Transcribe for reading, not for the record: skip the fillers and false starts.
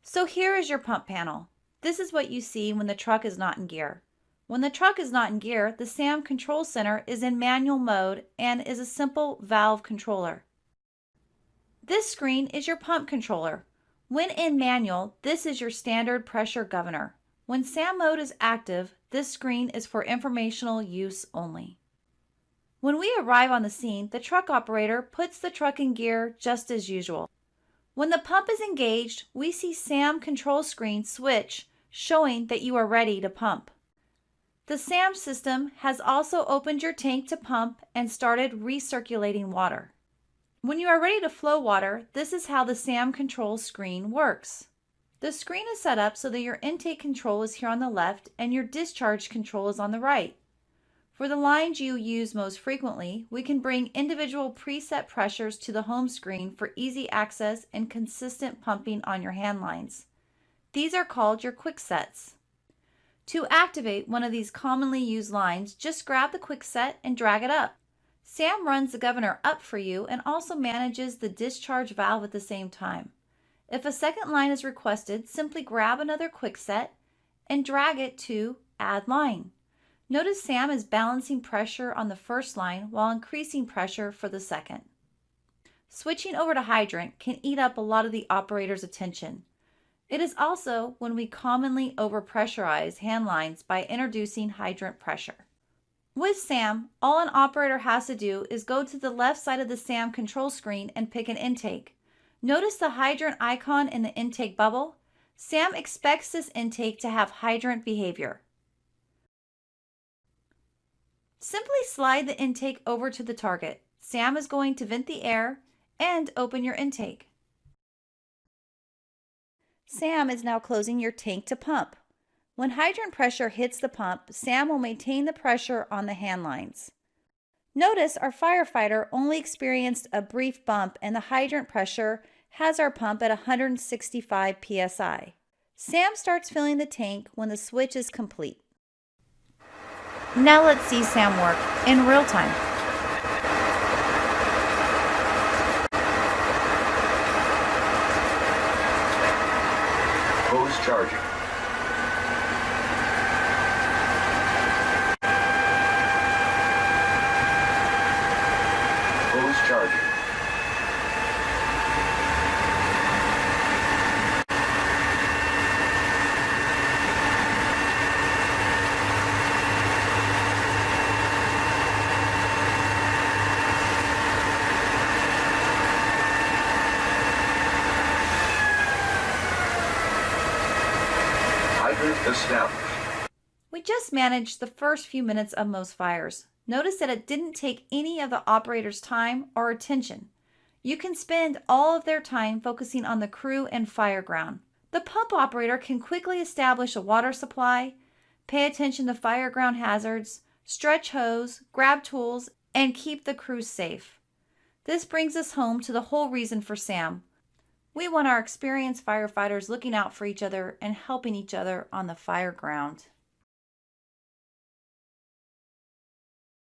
So here is your pump panel. This is what you see when the truck is not in gear. When the truck is not in gear, the SAM control center is in manual mode and is a simple valve controller. This screen is your pump controller. When in manual, this is your standard pressure governor. When SAM mode is active, this screen is for informational use only. When we arrive on the scene, the truck operator puts the truck in gear just as usual. When the pump is engaged, we see SAM control screen switch showing that you are ready to pump. The SAM system has also opened your tank to pump and started recirculating water. When you are ready to flow water, this is how the SAM control screen works. The screen is set up so that your intake control is here on the left and your discharge control is on the right. For the lines you use most frequently, we can bring individual preset pressures to the home screen for easy access and consistent pumping on your hand lines. These are called your quick sets. To activate one of these commonly used lines, just grab the quick set and drag it up. SAM runs the governor up for you and also manages the discharge valve at the same time. If a second line is requested, simply grab another quick set and drag it to Add Line. Notice SAM is balancing pressure on the first line while increasing pressure for the second. Switching over to hydrant can eat up a lot of the operator's attention. It is also when we commonly overpressurize hand lines by introducing hydrant pressure. With SAM, all an operator has to do is go to the left side of the SAM control screen and pick an intake. Notice the hydrant icon in the intake bubble? SAM expects this intake to have hydrant behavior. Simply slide the intake over to the target. SAM is going to vent the air and open your intake. SAM is now closing your tank to pump. When hydrant pressure hits the pump, SAM will maintain the pressure on the hand lines. Notice our firefighter only experienced a brief bump and the hydrant pressure has our pump at 165 psi. SAM starts filling the tank when the switch is complete. Now let's see SAM work in real time. Hose charging. Hose charging. Established. We just managed the first few minutes of most fires. Notice that it didn't take any of the operator's time or attention. You can spend all of their time focusing on the crew and fire ground. The pump operator can quickly establish a water supply, pay attention to fire ground hazards, stretch hose, grab tools, and keep the crew safe. This brings us home to the whole reason for SAM. We want our experienced firefighters looking out for each other and helping each other on the fire ground.